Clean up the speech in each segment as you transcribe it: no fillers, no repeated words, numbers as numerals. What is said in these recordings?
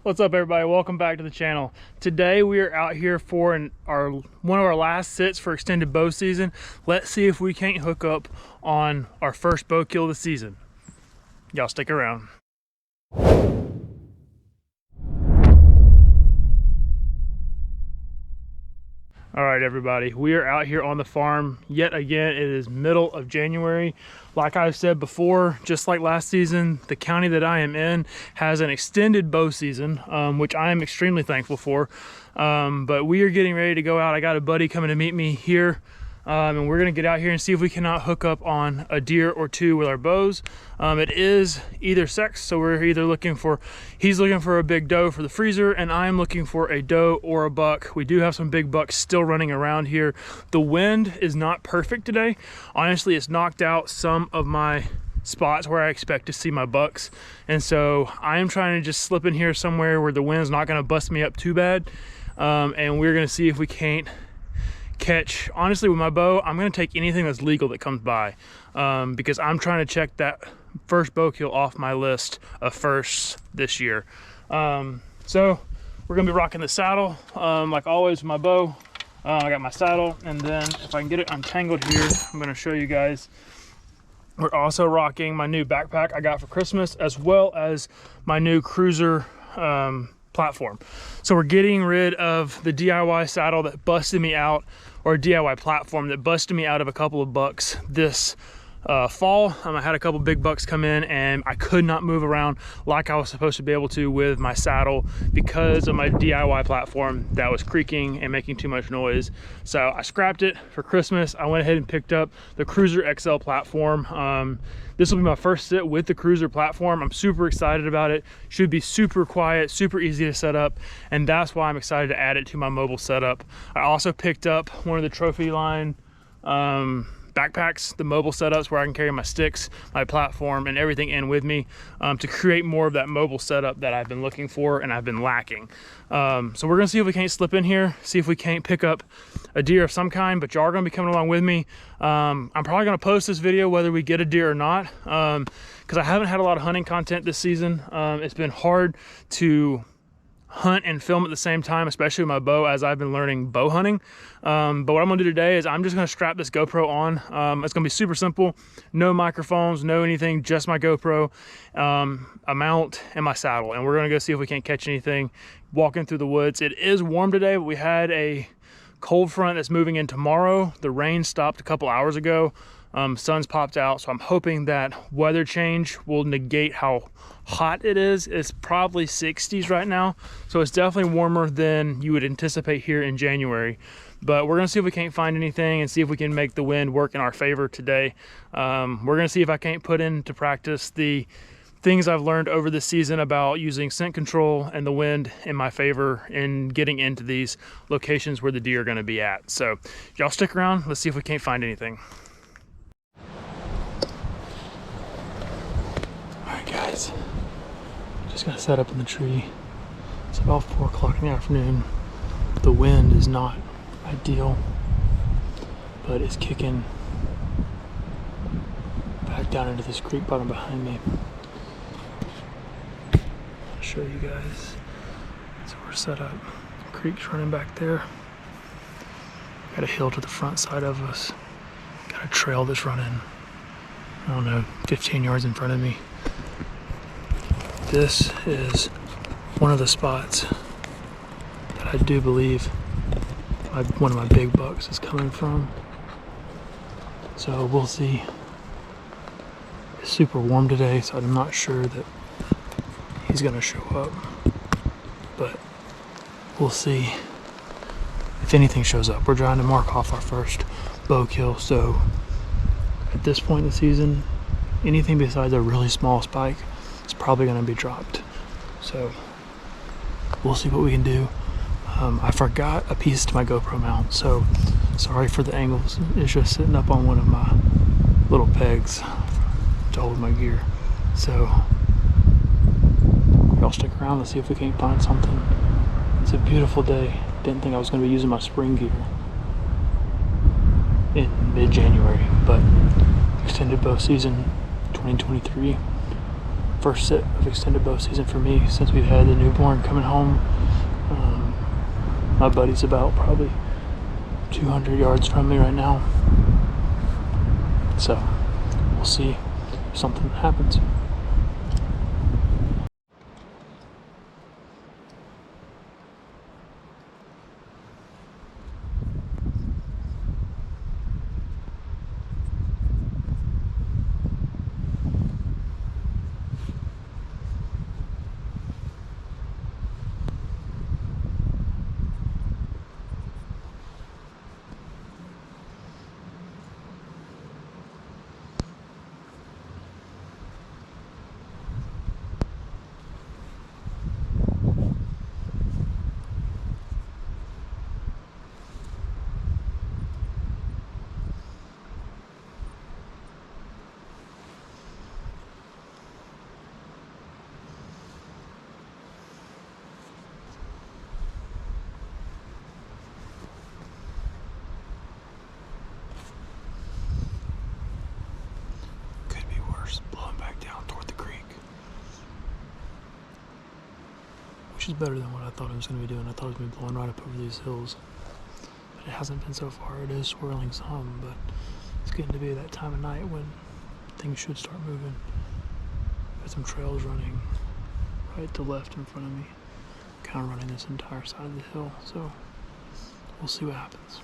What's up, everybody? Welcome back to the channel. Today we are out here for one of our last sits for extended bow season. Let's see if we can't hook up on our first bow kill of the season. Y'all stick around. All right, everybody, we are out here on the farm yet again. It is middle of January. Like I've said before, just like last season, the county that I am in has an extended bow season, which I am extremely thankful for. But we are getting ready to go out. I got a buddy coming to meet me here, and we're gonna get out here and see if we cannot hook up on a deer or two with our bows. It is either sex, so we're either he's looking for a big doe for the freezer, and I'm looking for a doe or a buck. We do have some big bucks still running around here. The wind is not perfect today. Honestly, it's knocked out some of my spots where I expect to see my bucks, and so I am trying to just slip in here somewhere where the wind's not gonna bust me up too bad, and we're gonna see if we can't catch. Honestly, with my bow, I'm going to take anything that's legal that comes by, because I'm trying to check that first bow kill off my list of firsts this year. So we're going to be rocking the saddle, like always with my bow. I got my saddle, and then if I can get it untangled here, I'm going to show you guys. We're also rocking my new backpack I got for Christmas, as well as my new cruiser platform. So we're getting rid of the DIY saddle that busted me out, or a DIY platform that busted me out of a couple of bucks this fall. I had a couple big bucks come in, and I could not move around like I was supposed to be able to with my saddle because of my DIY platform that was creaking and making too much noise. So I scrapped it for Christmas. I went ahead and picked up the Cruiser XL platform. This will be my first sit with the Cruiser platform. I'm super excited about it. Should be super quiet, super easy to set up, and that's why I'm excited to add it to my mobile setup. I also picked up one of the trophy line backpacks, the mobile setups where I can carry my sticks, my platform, and everything in with me, to create more of that mobile setup that I've been looking for and I've been lacking. So we're gonna see if we can't slip in here, see if we can't pick up a deer of some kind, but y'all are gonna be coming along with me. I'm probably gonna post this video whether we get a deer or not, because I haven't had a lot of hunting content this season. It's been hard to hunt and film at the same time, especially with my bow, as I've been learning bow hunting. But what I'm gonna do today is I'm just gonna strap this GoPro on. It's gonna be super simple, no microphones, no anything, just my GoPro, a mount, and my saddle. And we're gonna go see if we can't catch anything walking through the woods. It is warm today, but we had a cold front that's moving in tomorrow. The rain stopped a couple hours ago. Sun's popped out, so I'm hoping that weather change will negate how hot it is. It's probably 60s right now, so it's definitely warmer than you would anticipate here in January. But we're gonna see if we can't find anything and see if we can make the wind work in our favor today. We're gonna see if I can't put into practice the things I've learned over the season about using scent control and the wind in my favor in getting into these locations where the deer are gonna be at. So y'all stick around, let's see if we can't find anything. Guys, just gonna set up in the tree. It's about 4 o'clock in the afternoon. The wind is not ideal, but it's kicking back down into this creek bottom behind me. I'll show you guys. So we're set up. The creek's running back there. Got a hill to the front side of us. Got a trail that's running, I don't know, 15 yards in front of me. This is one of the spots that I do believe one of my big bucks is coming from. So we'll see. It's super warm today, so I'm not sure that he's gonna show up, but we'll see if anything shows up. We're trying to mark off our first bow kill, so at this point in the season, anything besides a really small spike, it's probably going to be dropped. So we'll see what we can do. I forgot a piece to my GoPro mount, so sorry for the angles. It's just sitting up on one of my little pegs to hold my gear. So y'all stick around, let's see if we can't find something. It's a beautiful day. Didn't think I was going to be using my spring gear in mid-January, but extended bow season 2023. first sit of extended bow season for me since we've had the newborn coming home. My buddy's about probably 200 yards from me right now, so we'll see if something happens. Blowing back down toward the creek, which is better than what I thought it was going to be doing. I thought it was going to be blowing right up over these hills, but it hasn't been so far. It is swirling some, but it's getting to be that time of night when things should start moving. Got some trails running right to left in front of me, kind of running this entire side of the hill, so we'll see what happens.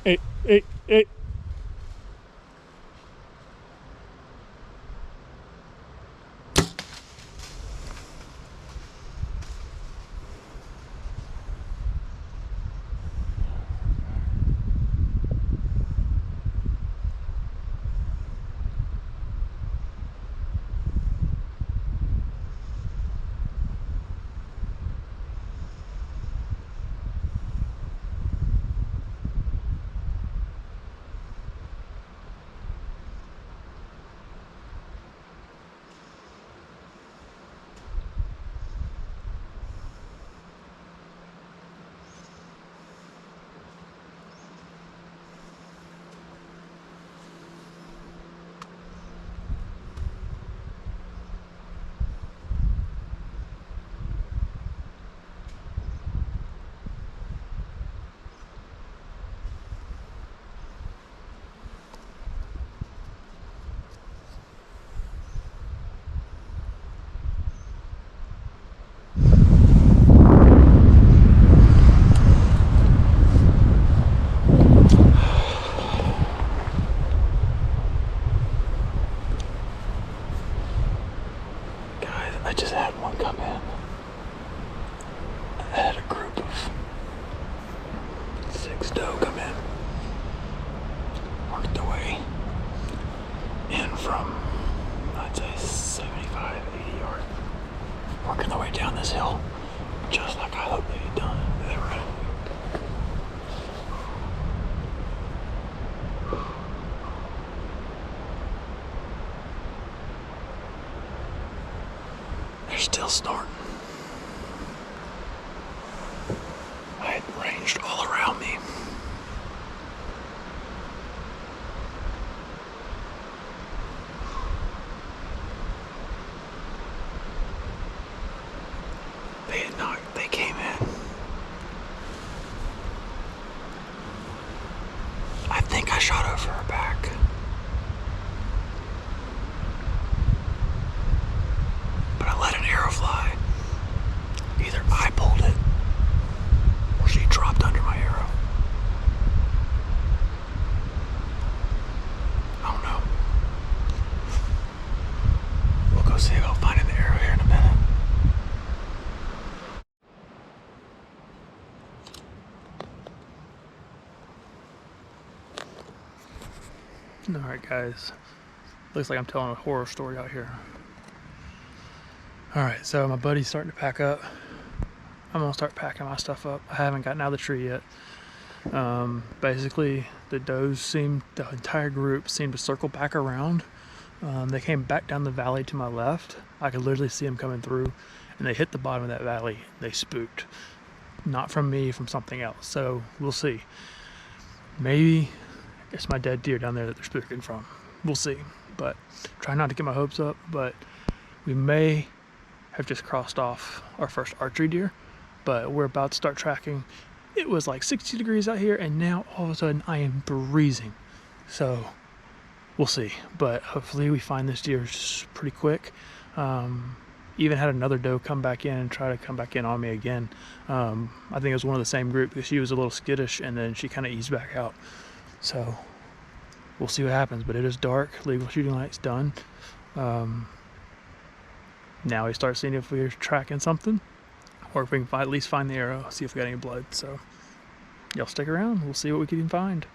Hey. I just had one come in. I had a group of 6 doe come in. Worked their way in from, I'd say, 75, 80 yards. Working their way down this hill, just like I hoped they had done. They were ready. They're still snorting. I had ranged all around me. They came in. I think I shot over her back. But I let an arrow fly. Either I pulled it or she dropped under my arrow. I don't know. We'll go see about finding the arrow here in a minute. Alright guys, looks like I'm telling a horror story out here. Alright, so my buddy's starting to pack up. I'm gonna start packing my stuff up. I haven't gotten out of the tree yet. Basically, the does the entire group seemed to circle back around. They came back down the valley to my left. I could literally see them coming through, and they hit the bottom of that valley. They spooked. Not from me, from something else. So we'll see. Maybe it's my dead deer down there that they're spooking from. We'll see. But try not to get my hopes up. But we may have just crossed off our first archery deer. But we're about to start tracking. It was like 60 degrees out here, and now all of a sudden I am freezing. So we'll see. But hopefully we find this deer pretty quick. Even had another doe come back in and try to come back in on me again. I think it was one of the same group because she was a little skittish, and then she kind of eased back out. So we'll see what happens, but it is dark. Legal shooting light's done. Now we start seeing if we're tracking something, or if we can at least find the arrow, see if we got any blood. So y'all stick around, we'll see what we can find.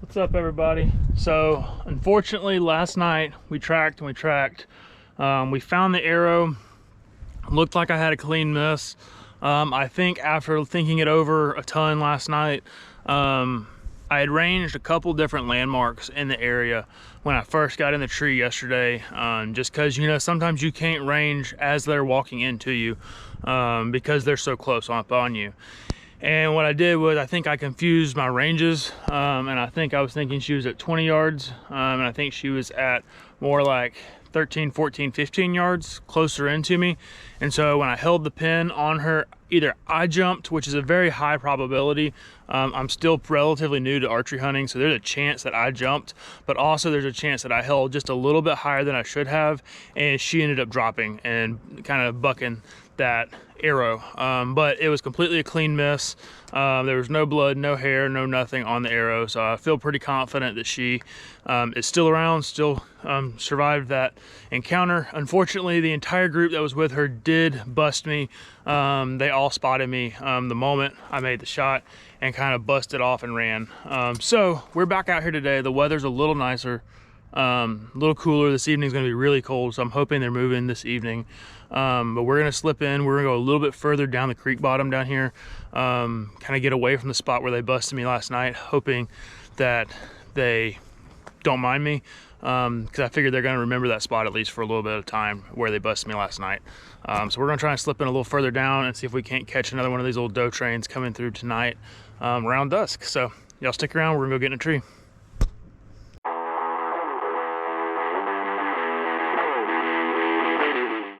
What's up everybody? So unfortunately last night we tracked and we tracked. We found the arrow. Looked like I had a clean miss. I think after thinking it over a ton last night, I had ranged a couple different landmarks in the area when I first got in the tree yesterday, just because, you know, sometimes you can't range as they're walking into you because they're so close up on you. And what I did was I think I confused my ranges, and I think I was thinking she was at 20 yards, and I think she was at more like 13, 14, 15 yards closer into me. And so when I held the pin on her, either I jumped, which is a very high probability. I'm still relatively new to archery hunting, so there's a chance that I jumped, but also there's a chance that I held just a little bit higher than I should have, and she ended up dropping and kind of bucking that arrow. But it was completely a clean miss. There was no blood, no hair, no nothing on the arrow, so I feel pretty confident that she is still around, still survived that encounter. Unfortunately, the entire group that was with her did bust me. They all spotted me the moment I made the shot and kind of busted off and ran. So we're back out here today. The weather's a little nicer, a little cooler. This evening's gonna be really cold, so I'm hoping they're moving this evening. But we're gonna slip in. We're gonna go a little bit further down the creek bottom down here, kind of get away from the spot where they busted me last night, hoping that they don't mind me, because I figured they're gonna remember that spot at least for a little bit of time where they busted me last night. So we're gonna try and slip in a little further down and see if we can't catch another one of these old doe trains coming through tonight around dusk. So y'all stick around, we're gonna go get in a tree.